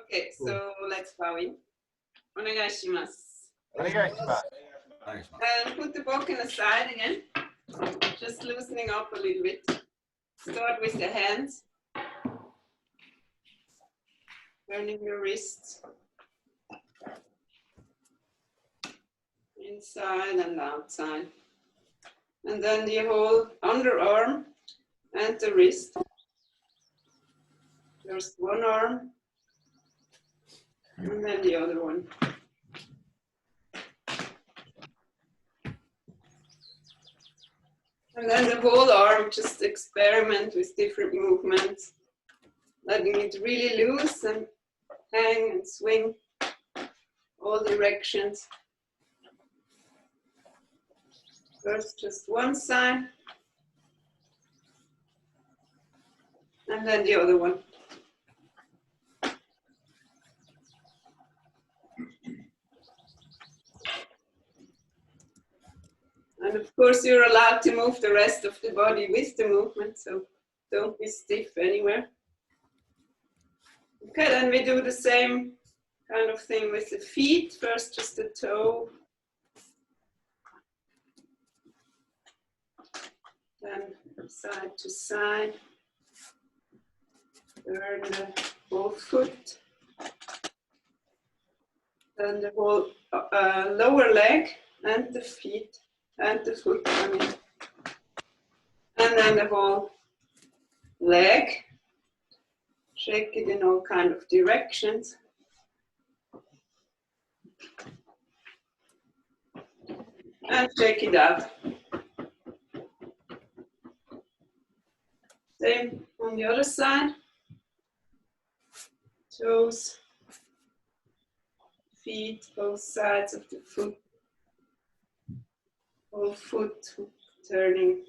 Okay, so let's bow in. Onegaishimasu. And put the Bokken aside again. Just loosening up a little bit. Start with the hands. Turning your wrists. Inside and outside. And then the whole underarm and the wrist. First one arm. And then the other one. And then the whole arm, just experiment with different movements. Letting it really loose and hang and swing all directions. First just one side. And then the other one. And of course, you're allowed to move the rest of the body with the movement, so don't be stiff anywhere. Okay, then we do the same kind of thing with the feet. First, just the toe. Then side to side. Turn the whole foot. Then the whole lower leg and the feet. And the foot, I mean. And then the whole leg. Shake it in all kind of directions. And shake it out. Same on the other side. Toes, feet, both sides of the foot. Whole foot turning.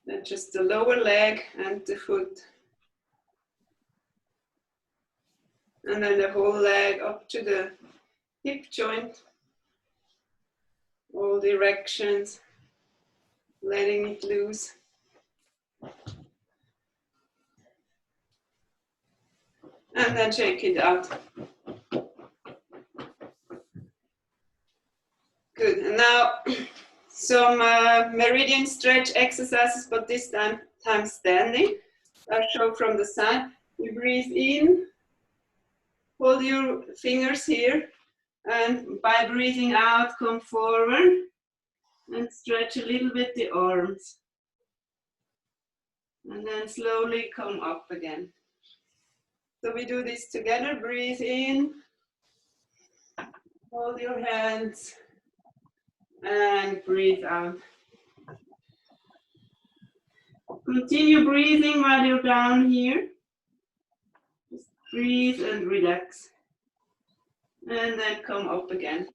Then just the lower leg and the foot. And then the whole leg up to the hip joint. All directions. Letting it loose. And then shake it out. Good, and now some meridian stretch exercises, but this time standing. I'll show from the side. You breathe in, hold your fingers here, and by breathing out, come forward and stretch a little bit the arms. And then slowly come up again. So we do this together. Breathe in, hold your hands, and breathe out. Continue breathing while you're down here. Just breathe and relax. And then come up again.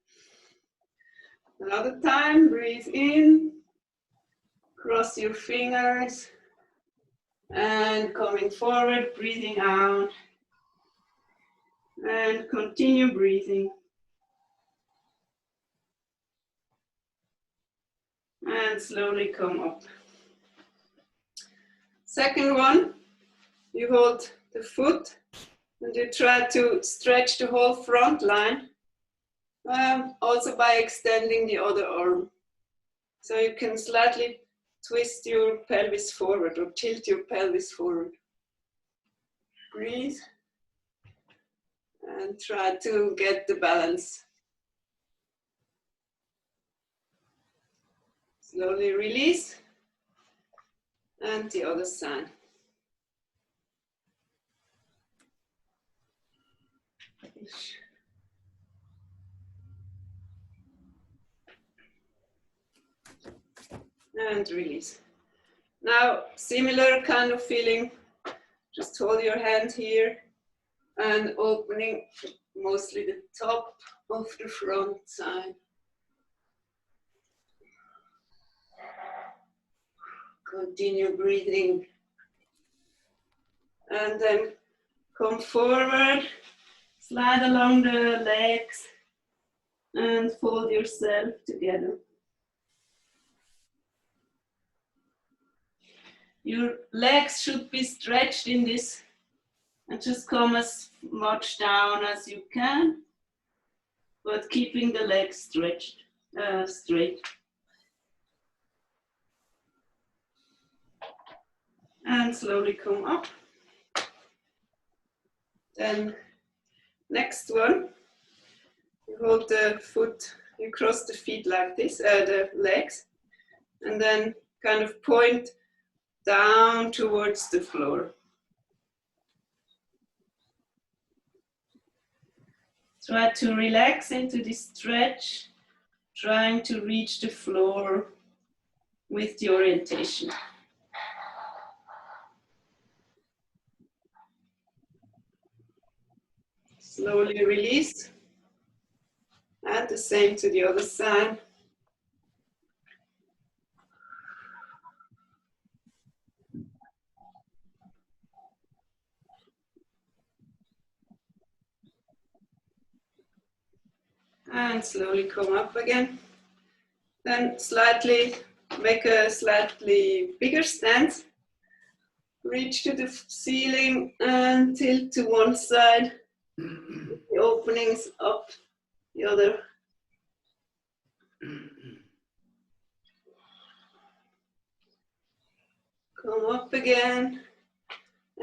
Another time, breathe in, cross your fingers, and coming forward, breathing out. And continue breathing. And slowly come up. Second one, you hold the foot and you try to stretch the whole front line, also by extending the other arm. So you can slightly twist your pelvis forward or tilt your pelvis forward. Breathe and try to get the balance. Slowly release, and the other side. And release. Now, similar kind of feeling, just hold your hand here and opening mostly the top of the front side. Continue breathing. And then come forward, slide along the legs, and fold yourself together. Your legs should be stretched in this And just come as much down as you can, but keeping the legs stretched, straight. And slowly come up. Then next one, you hold the foot, you cross the feet like this, the legs, and then kind of point down towards the floor. Try to relax into this stretch, trying to reach the floor with the orientation. Slowly release. And the same to the other side. And slowly come up again. Then slightly, make a slightly bigger stance. Reach to the ceiling and tilt to one side. The openings up the other. Come up again.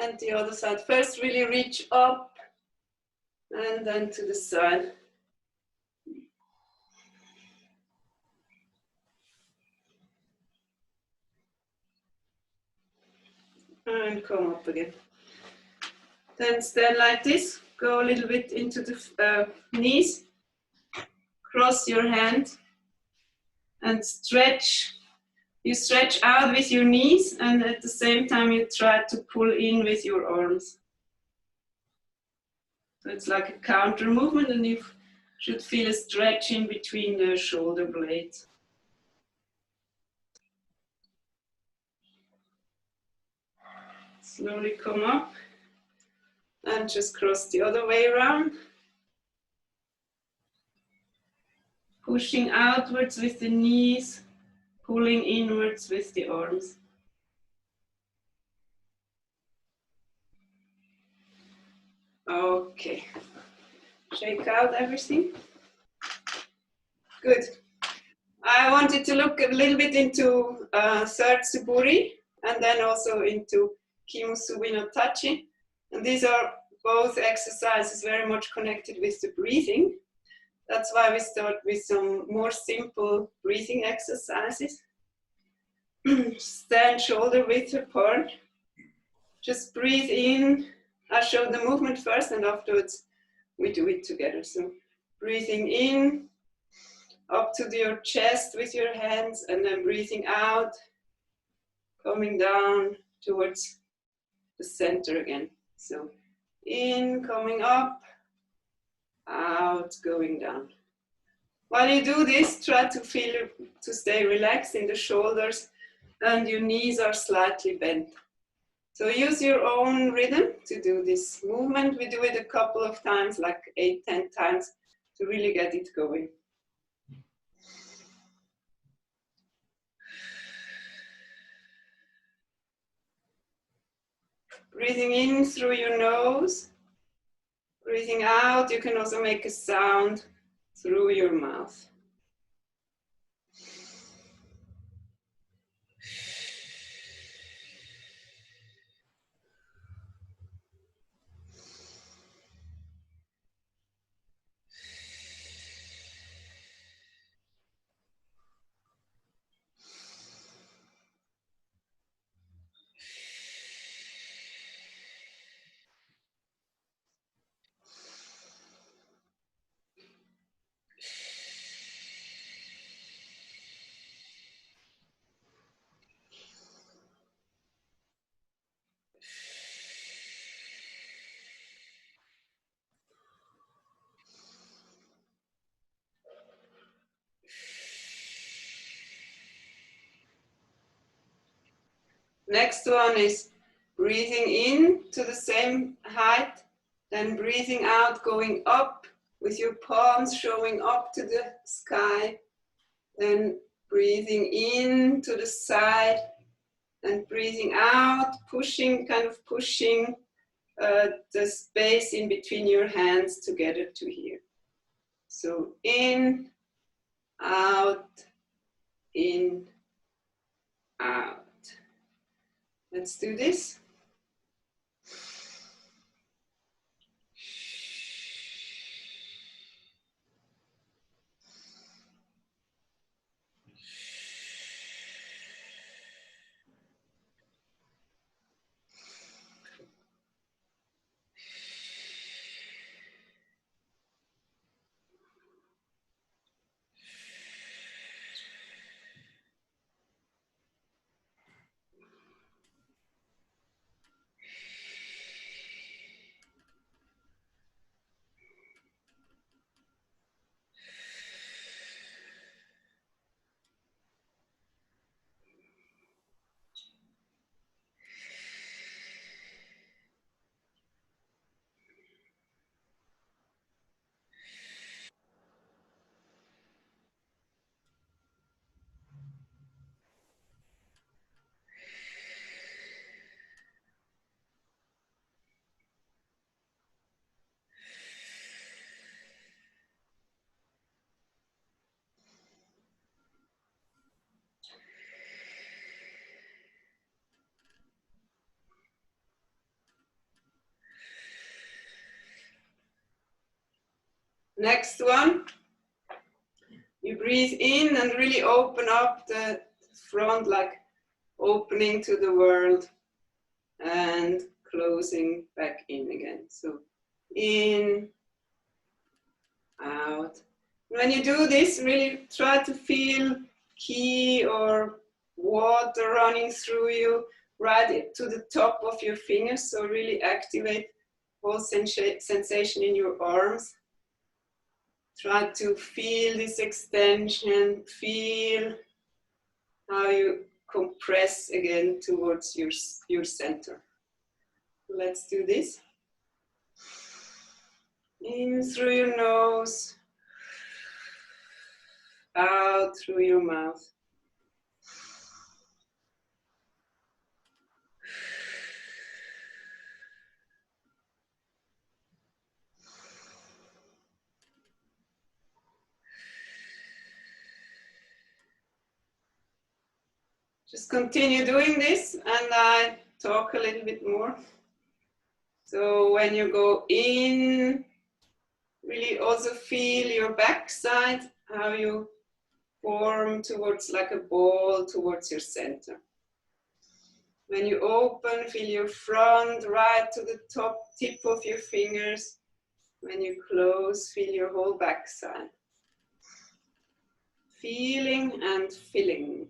And the other side. First really reach up and then to the side. And come up again. Then stand like this. Go a little bit into the knees. Cross your hand and stretch. You stretch out with your knees and at the same time you try to pull in with your arms. So it's like a counter movement and you should feel a stretch in between the shoulder blades. Slowly come up and just cross the other way around. Pushing outwards with the knees, pulling inwards with the arms. Okay. Shake out everything. Good. I wanted to look a little bit into third suburi and then also into Kimusubi no Tachi. And these are both exercises very much connected with the breathing. That's why we start with some more simple breathing exercises. Stand shoulder width apart. Just breathe in. I'll show the movement first and afterwards we do it together. So breathing in, up to your chest with your hands and then breathing out, coming down towards the center again. So in, coming up, out, going down. While you do this, try to stay relaxed in the shoulders and your knees are slightly bent. So use your own rhythm to do this movement. We do it a couple of times, like 8-10 times, to really get it going. Breathing in through your nose. Breathing out, you can also make a sound through your mouth. Next one is breathing in to the same height, then breathing out, going up with your palms showing up to the sky, then breathing in to the side and breathing out, pushing, kind of pushing the space in between your hands together to here. So in, out, in, out. Let's do this. Next one, you breathe in and really open up the front, like opening to the world and closing back in again. So in, out. When you do this, really try to feel qi or water running through you right to the top of your fingers. So really activate whole sensation in your arms. Try to feel this extension, feel how you compress again towards your center. Let's do this. In through your nose, out through your mouth. Just continue doing this and I talk a little bit more. So when you go in, really also feel your backside, how you form towards like a ball towards your center. When you open, feel your front right to the top tip of your fingers. When you close, feel your whole backside. Feeling and filling.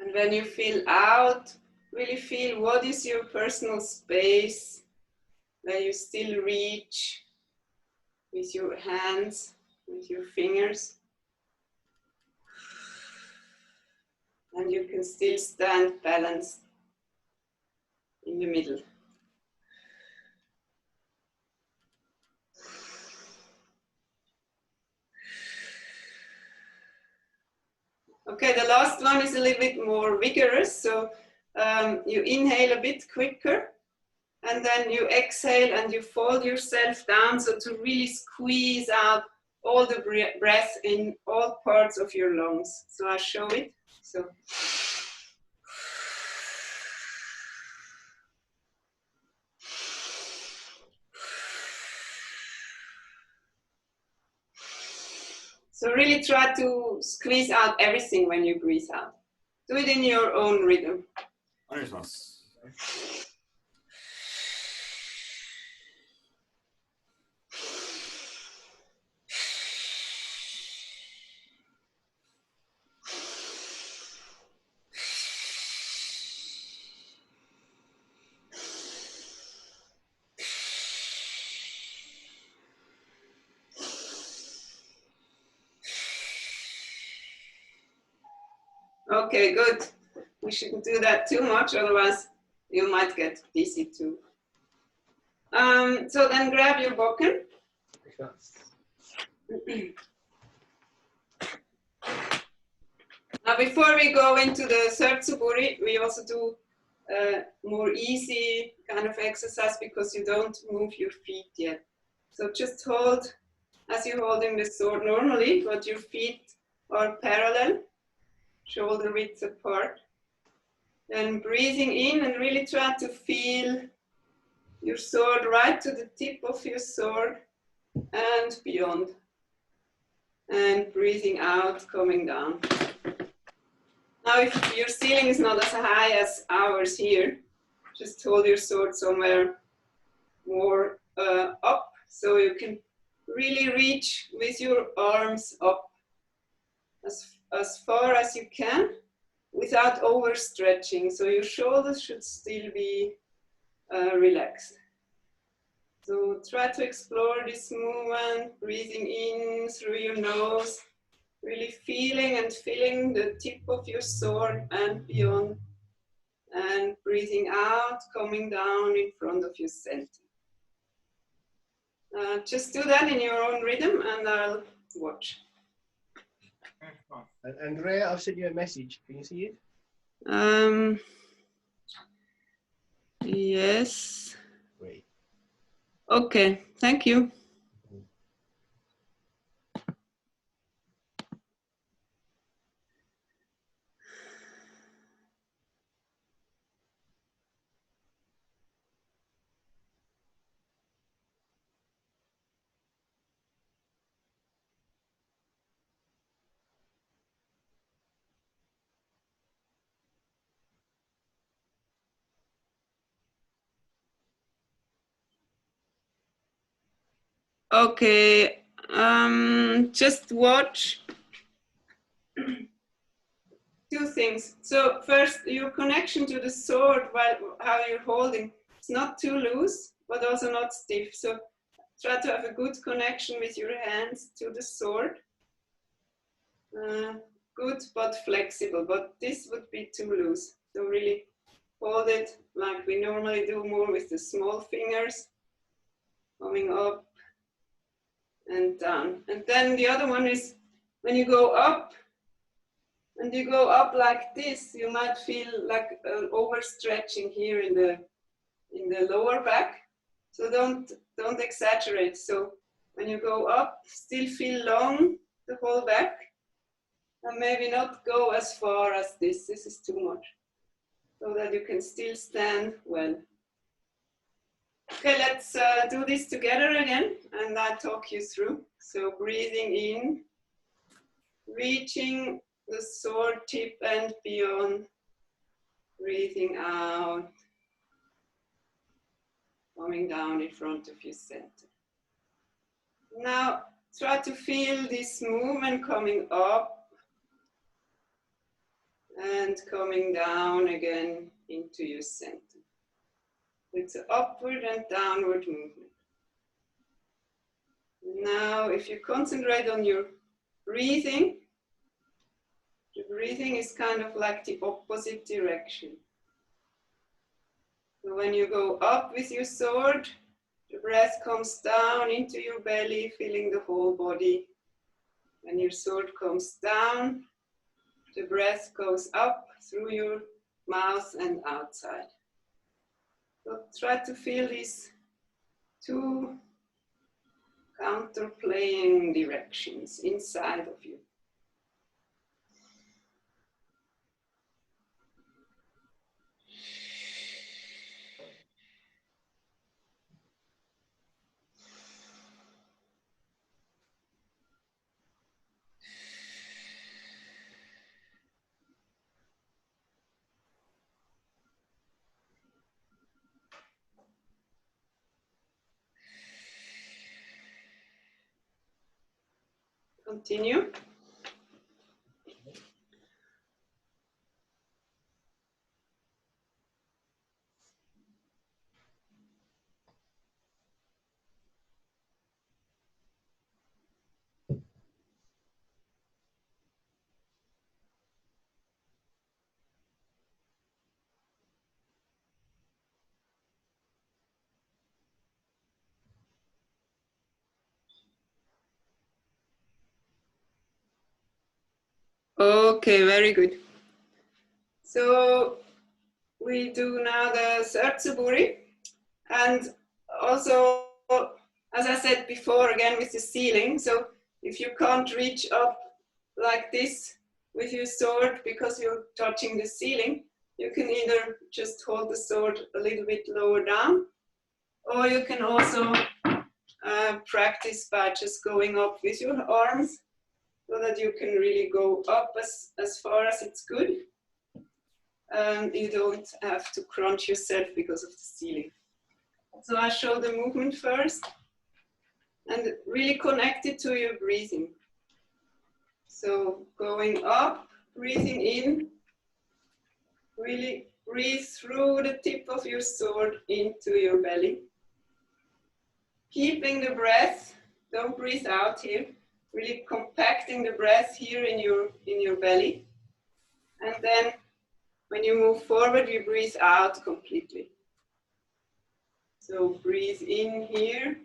And when you feel out, really feel what is your personal space where you still reach with your hands, with your fingers. And you can still stand balanced in the middle. Okay, the last one is a little bit more vigorous. So you inhale a bit quicker and then you exhale and you fold yourself down. So to really squeeze out all the breath in all parts of your lungs. So I'll show it. So really try to squeeze out everything when you breathe out. Do it in your own rhythm. Okay, good. We shouldn't do that too much, otherwise you might get dizzy too. So then grab your Bokken. Now before we go into the third suburi, we also do more easy kind of exercise because you don't move your feet yet. So just hold as you're holding the sword normally, but your feet are parallel, shoulder width apart. Then breathing in and really try to feel your sword right to the tip of your sword and beyond. And breathing out, coming down. Now if your ceiling is not as high as ours here, just hold your sword somewhere more up so you can really reach with your arms up as far as you can without overstretching. So your shoulders should still be relaxed. So try to explore this movement, breathing in through your nose, really feeling and feeling the tip of your sword and beyond, and breathing out, coming down in front of your center. Just do that in your own rhythm and I'll watch. Andrea, I've sent you a message. Can you see it? Yes. Great. Okay, thank you. Okay, just watch two things. So first, your connection to the sword, while how you're holding, it's not too loose, but also not stiff. So try to have a good connection with your hands to the sword. Good, but flexible, but this would be too loose. So really hold it like we normally do, more with the small fingers, coming up and down. And then the other one is when you go up, and you go up like this, you might feel like overstretching here in the lower back. So don't exaggerate. So when you go up, still feel long the whole back, and maybe not go as far as this. This is too much. So that you can still stand well. Okay, let's do this together again, and I'll talk you through. So breathing in, reaching the sword tip and beyond. Breathing out, coming down in front of your center. Now try to feel this movement coming up and coming down again into your center. It's an upward and downward movement. Now if you concentrate on your breathing, the breathing is kind of like the opposite direction. So when you go up with your sword, the breath comes down into your belly, filling the whole body. When your sword comes down, the breath goes up through your mouth and outside. So try to feel these two counterplaying directions inside of you. Continue. Okay, very good. So we do now the third tsuburi, and also, as I said before, again with the ceiling. So if you can't reach up like this with your sword because you're touching the ceiling, you can either just hold the sword a little bit lower down, or you can also practice by just going up with your arms so that you can really go up as far as it's good. You don't have to crunch yourself because of the ceiling. So I show the movement first and really connect it to your breathing. So going up, breathing in, really breathe through the tip of your sword into your belly. Keeping the breath, don't breathe out here, really compacting the breath here in your belly. And then when you move forward, you breathe out completely. So breathe in here.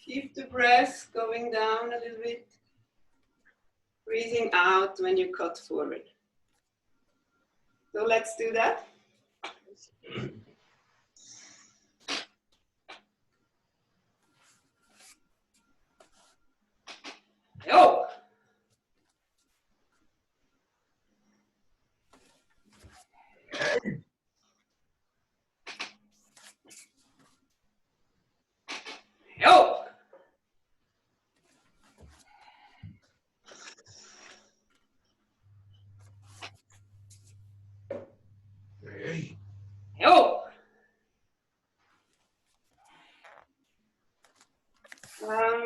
Keep the breath going down a little bit. Breathing out when you cut forward. So let's do that. Yo! Yo! Yo!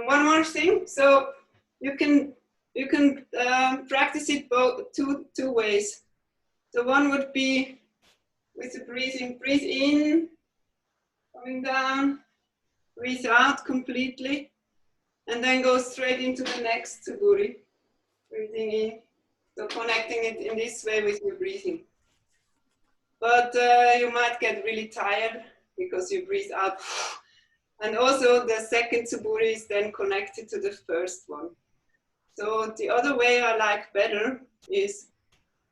One more thing. So you can practice it both two ways. So one would be with the breathing. Breathe in, coming down. Breathe out completely, and then go straight into the next tsuburi. Breathing in. So connecting it in this way with your breathing. But you might get really tired because you breathe out. And also the second tsuburi is then connected to the first one. So the other way I like better is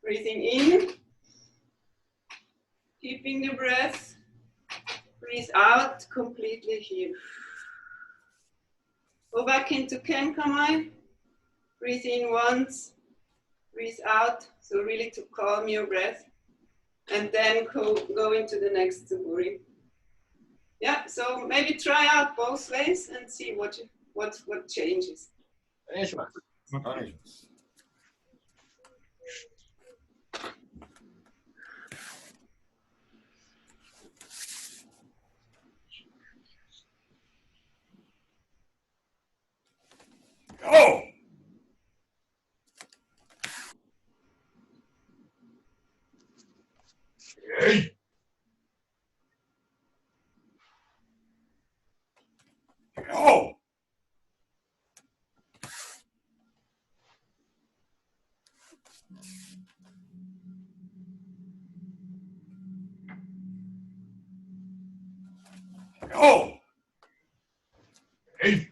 breathing in, keeping the breath, breathe out completely here. Go back into Kenkamai, breathe in once, breathe out, so really to calm your breath, and then go into the next tsuburi. Yeah, so maybe try out both ways and see what changes. Oh! Hey! Oh! Oh! Hey!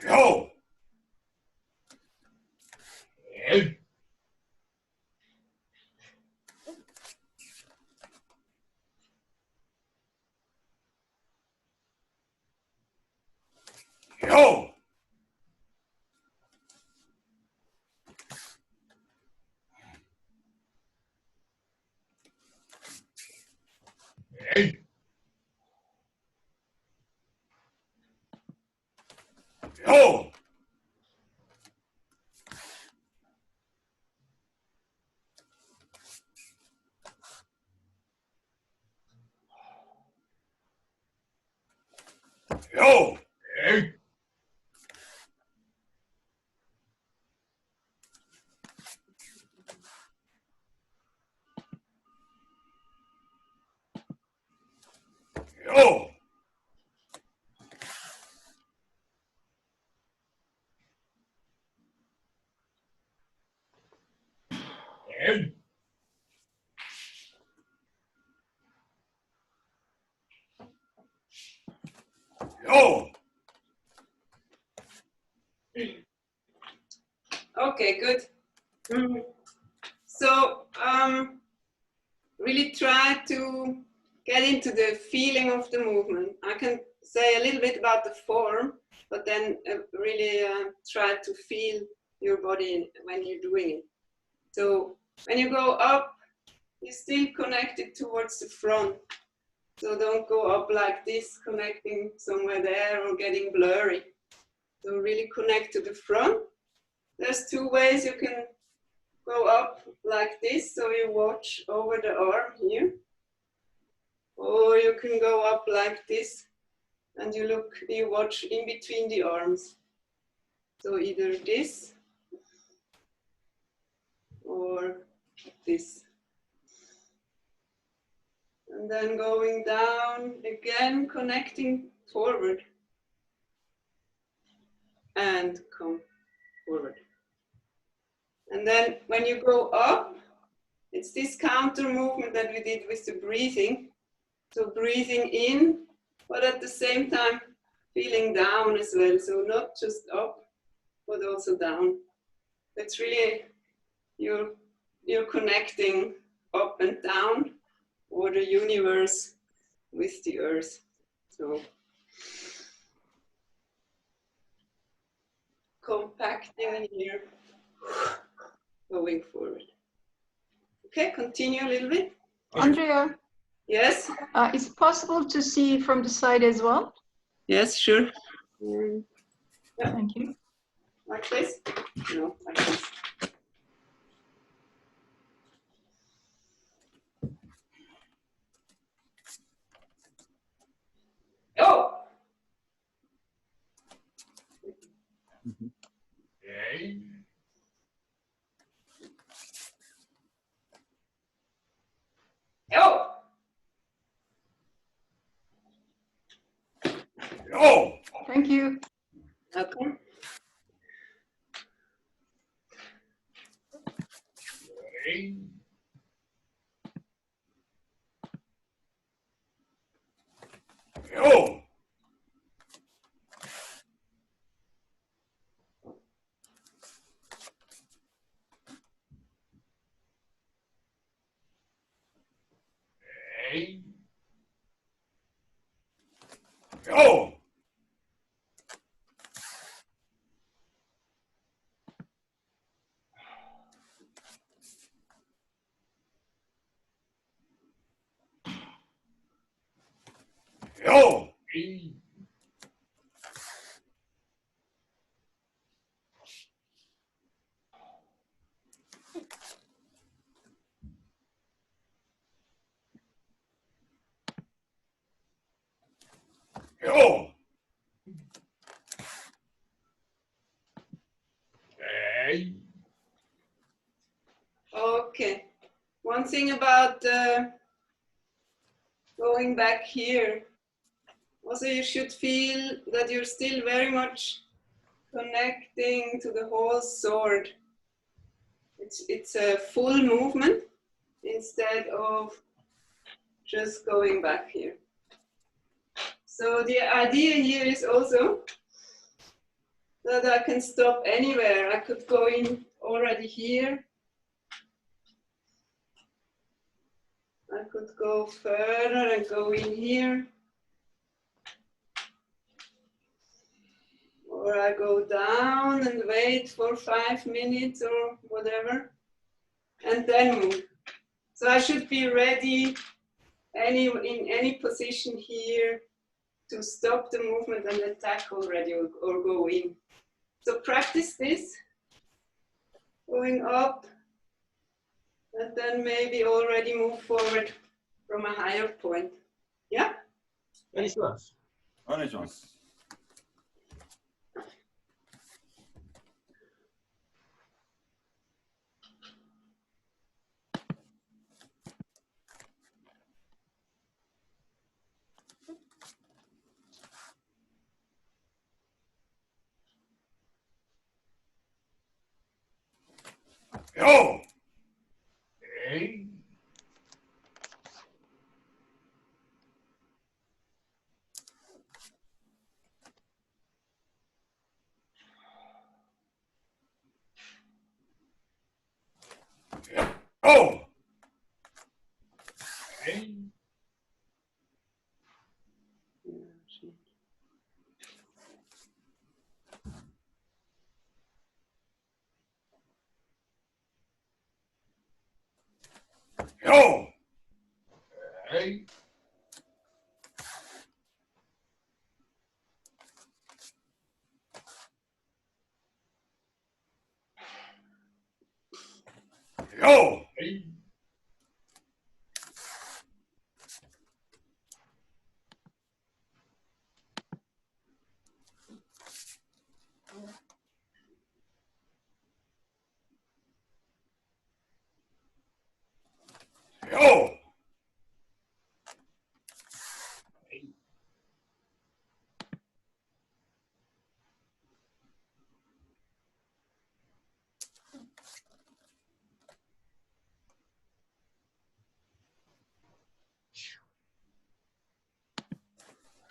Oh! Hey! Oh! Hey! Oh! Oh! Hey! Oh! Hey! Yo! Okay, good. So really try to get into the feeling of the movement. I can say a little bit about the form, but then really try to feel your body when you're doing it. So when you go up, you're still connected towards the front. So don't go up like this, connecting somewhere there or getting blurry. So really connect to the front. There's two ways you can go up like this, so you watch over the arm here. Or you can go up like this and you watch in between the arms. So either this or this. And then going down again, connecting forward. And come forward. And then when you go up, it's this counter movement that we did with the breathing. So breathing in, but at the same time feeling down as well. So not just up, but also down. It's really, you're connecting up and down, or the universe with the earth. So compacting here, going forward. Okay, continue a little bit. Andrea, Yes? is it possible to see from the side as well? Yes, sure. Yeah. Thank you. Like this? No, like this. Oh! Hey. Oh! Yo! Thank you. Okay. Hey. Yo! Hey. Yo! Yo! Hey. Yo! Hey. Okay. One thing about going back here. Also, you should feel that you're still very much connecting to the whole sword. It's a full movement instead of just going back here. So the idea here is also that I can stop anywhere. I could go in already here. I could go further and go in here. Or I go down and wait for 5 minutes or whatever, and then move. So I should be ready in any position here to stop the movement and attack already or go in. So practice this, going up, and then maybe already move forward from a higher point. Yeah? お願いします。お願いします。Yo! Hey. Yo! Hey! Yo! Hey! Yo! Hey! Yo!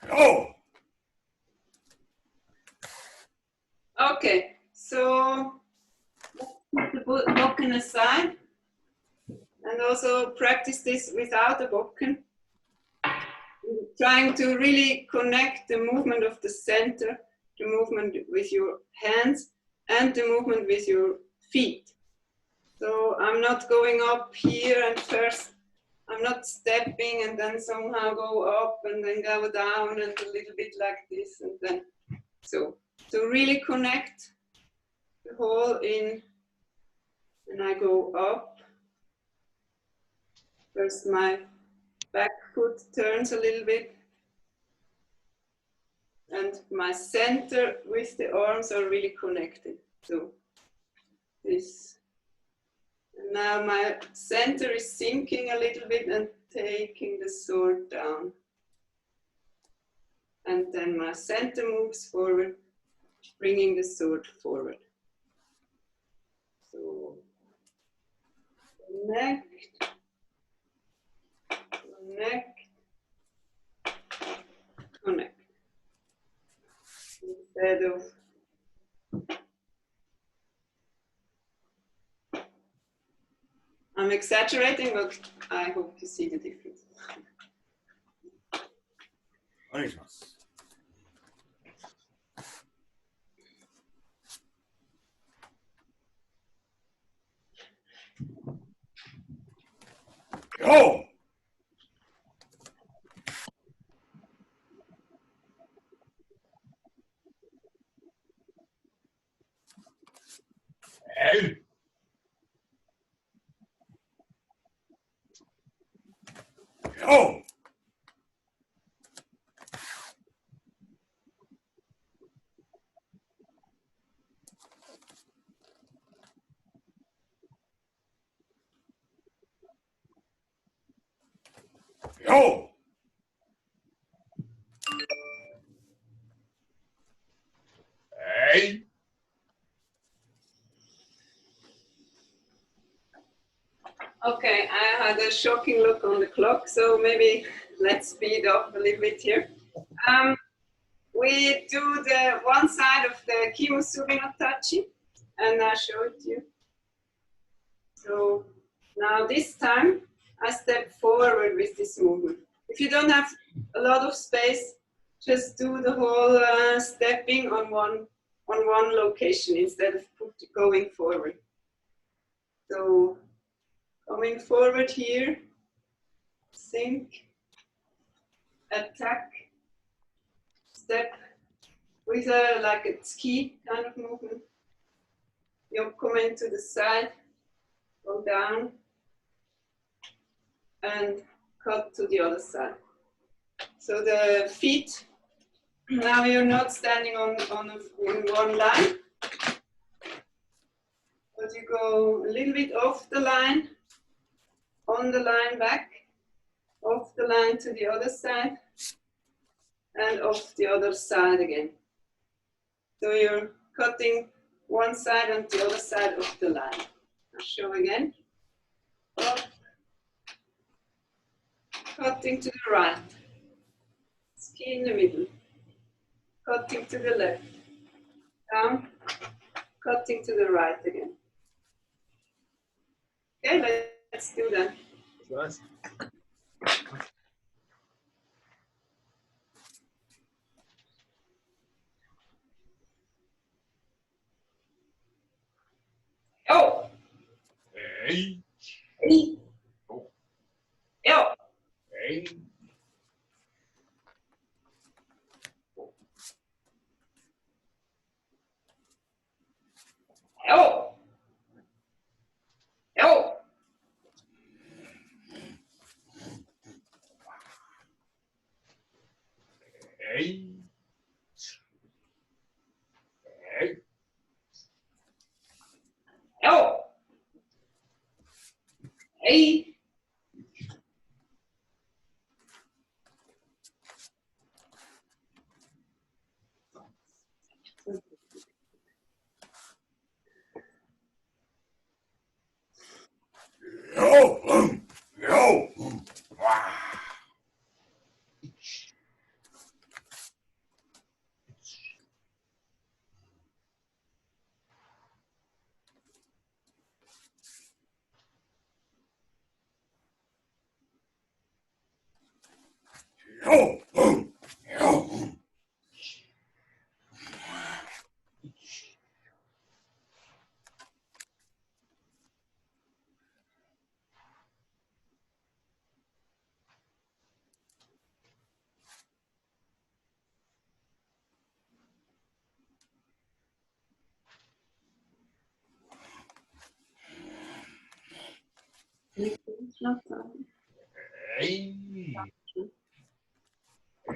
Yo! Okay, so put the Bokken aside and also practice this without the Bokken. Trying to really connect the movement of the center, the movement with your hands, and the movement with your feet. So I'm not going up here and first, I'm not stepping and then somehow go up and then go down and a little bit like this and then so. To really connect the whole in, and I go up. First my back foot turns a little bit and my center with the arms are really connected. So this. And now my center is sinking a little bit and taking the sword down. And then my center moves forward, bringing the sword forward. So connect, connect, connect. Instead of I'm exaggerating, but I hope you see the difference. お願いします。Yo! Hey! Yo! Yo! Hey! Okay, I had a shocking look on the clock, so maybe let's speed up a little bit here. We do the one side of the Kimusubi no Tachi, and I showed you. So now this time, I step forward with this movement. If you don't have a lot of space, just do the whole stepping on one location instead of going forward. So coming forward here, sink, attack, step with like a ski kind of movement. You come into the side, go down, and cut to the other side. So the feet, now you're not standing in one line, but you go a little bit off the line, on the line back, off the line to the other side, and off the other side again. So you're cutting one side and the other side of the line. I'll show again. Up, cutting to the right, ski in the middle, cutting to the left, down, cutting to the right again. Okay, let's Let's do that. Was? Oh. Hey. Hey. Oh. Oh. Hey. Oh. Oh. Hey. Hey. Oh. Hey. Yo. Yo. Wow. Yo. Yo. Hey.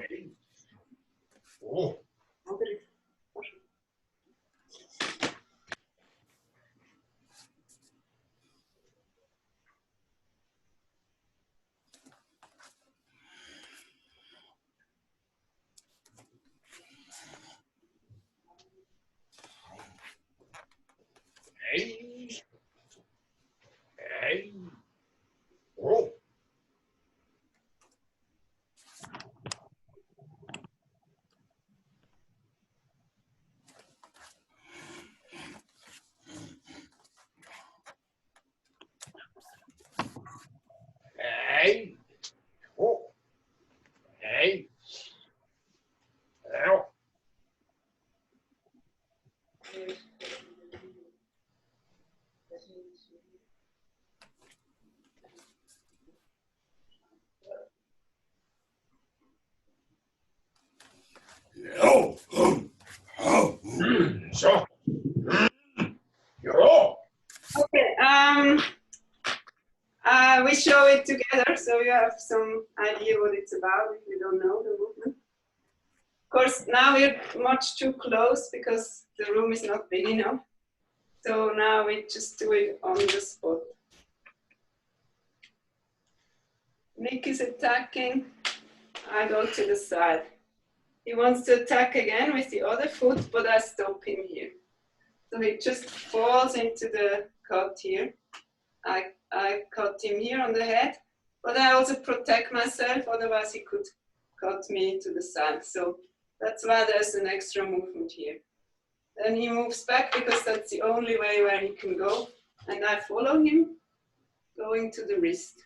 Hey. Oh. Hey. Hey. Oh. Hey. Oh. Hey. Ow. Yo. Oh. So. Yo. Okay. We show it together, so you have some idea what it's about if you don't know the movement. Of course, now we're much too close because the room is not big enough. So now we just do it on the spot. Nick is attacking. I go to the side. He wants to attack again with the other foot, but I stop him here. So he just falls into the cut here. I cut him here on the head, but I also protect myself, otherwise he could cut me to the side. So that's why there's an extra movement here. Then he moves back because that's the only way where he can go. And I follow him, going to the wrist.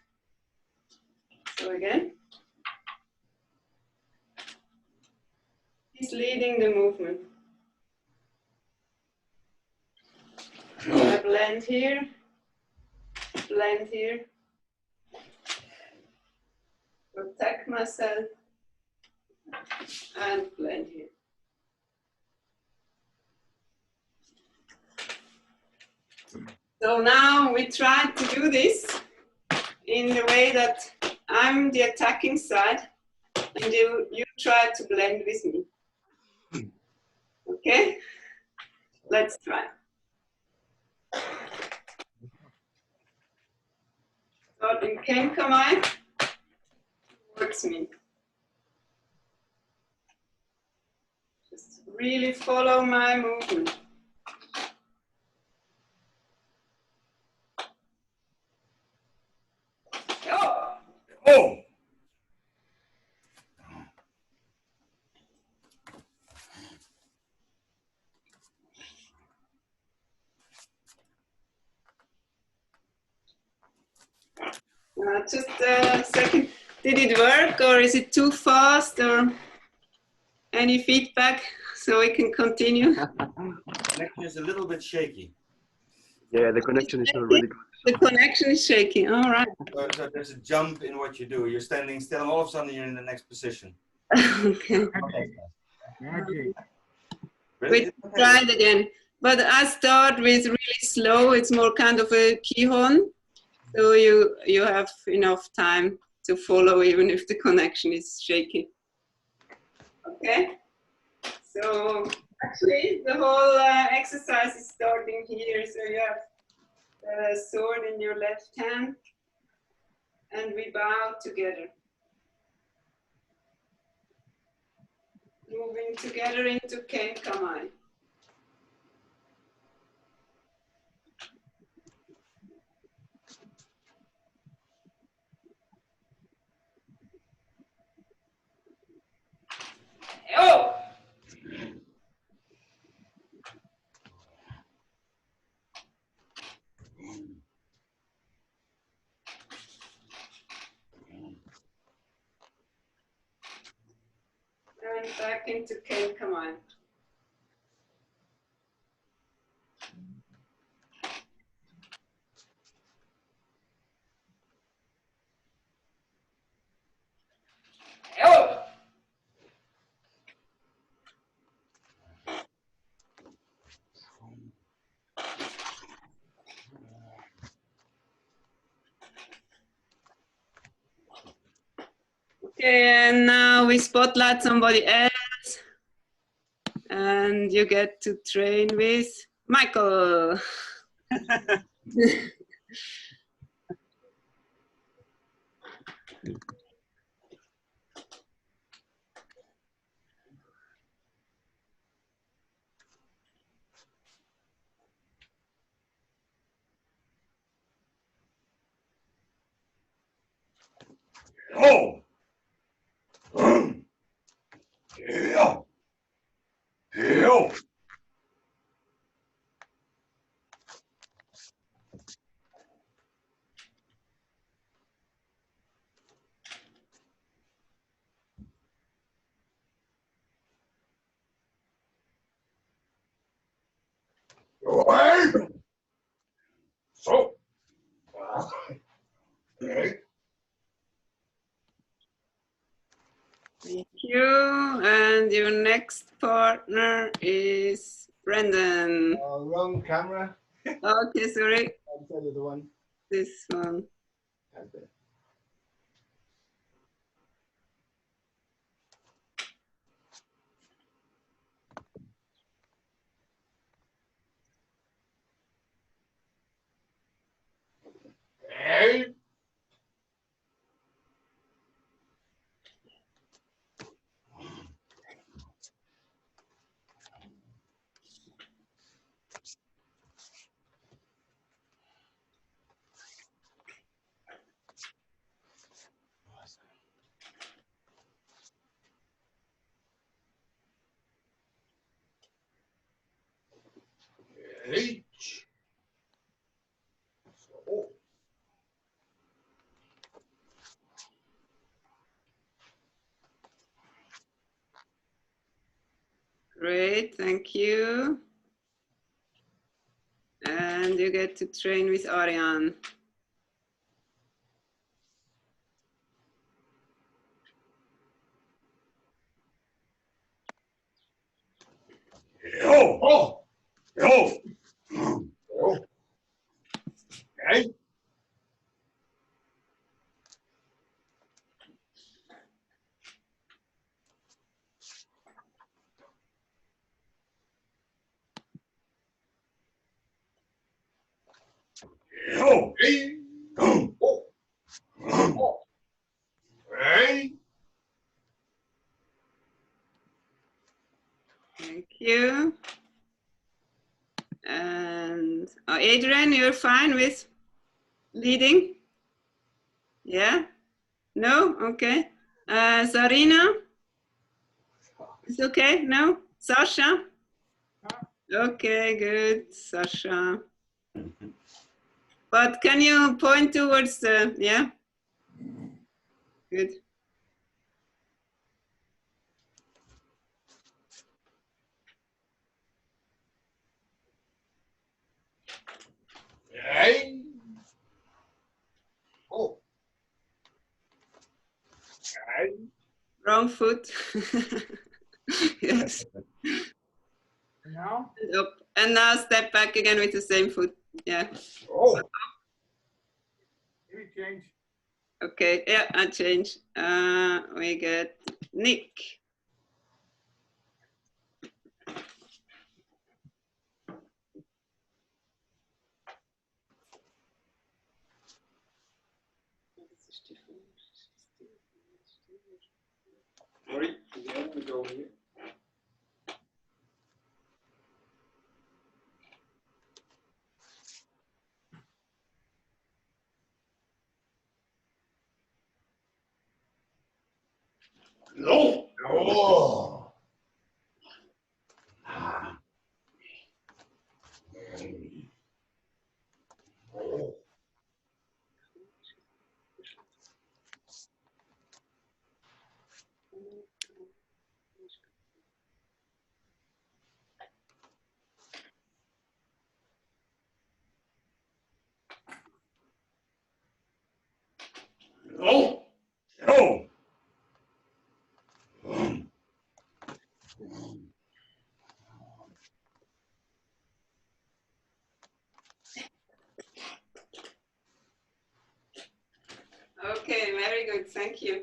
So again, he's leading the movement. I blend here, protect myself, and blend here. So now we try to do this in the way that I'm the attacking side and you try to blend with me. Okay? Let's try. Starting Kenkamai towards me. Just really follow my movement. Oh! Oh. Just a second. Did it work, or is it too fast, or any feedback so we can continue? Connection is a little bit shaky. Yeah, the connection is not really good. The connection is shaky. All right. So there's a jump in what you do. You're standing still, and all of a sudden you're in the next position. Okay. Really? We try it again. But I start with really slow. It's more kind of a kihon. So you have enough time to follow even if the connection is shaky. Okay? So actually the whole exercise is starting here. So you have the sword in your left hand and we bow together. Moving together into Ken Kamai. Oh! And back into Ken Kamai. Oh! Okay, and now we spotlight somebody else. And you get to train with Michael. Oh! Yeah! Yeah! So. Okay. Thank you. And your next partner is Brendan. Wrong camera. Okay, sorry. I'll tell you the one. This one. Okay. Hey. H. So. Great, thank you. And you get to train with Ariane. Yo! Oh. Yo! Oh. Hey. Yo! Hey. Oh. Oh. Hey. Thank you. And Adrian, you're fine with leading? Yeah? No? Okay. Sarina? It's okay? No? Sasha? Okay, good, Sasha. But can you point towards the, yeah? Good. Hey. Oh. Hey. Wrong foot. Yes. Now. And up. And now step back again with the same foot. Yeah. Oh. Maybe change. Okay. Yeah, I change. We get Nick. Sorry. Yeah, we go here. No. Oh. Ah. Oh. No. Oh. Okay, very good. Thank you.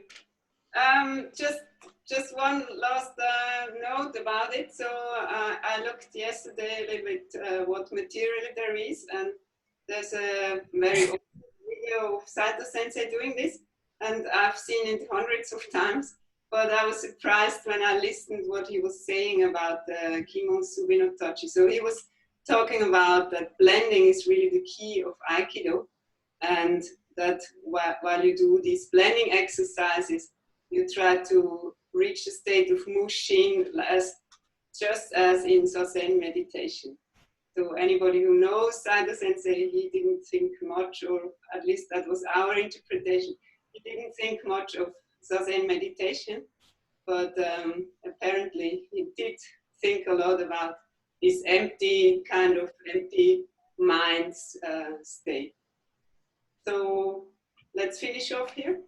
Just one last note about it. So I looked yesterday a little bit what material there is, and there's a very old video of Saito Sensei doing this, and I've seen it hundreds of times. But I was surprised when I listened what he was saying about the Kimon Subi no Tachi. So he was talking about that blending is really the key of Aikido, and that while you do these blending exercises, you try to reach the state of Mushin just as in Zazen meditation. So anybody who knows Saito Sensei, he didn't think much, or at least that was our interpretation, he didn't think much of Zazen meditation, but apparently he did think a lot about this empty, kind of empty mind state. So let's finish off here.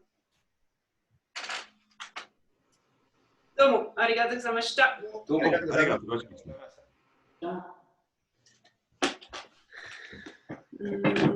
どうもありがとうございました。どうもありがとうございます。ありがとうございました。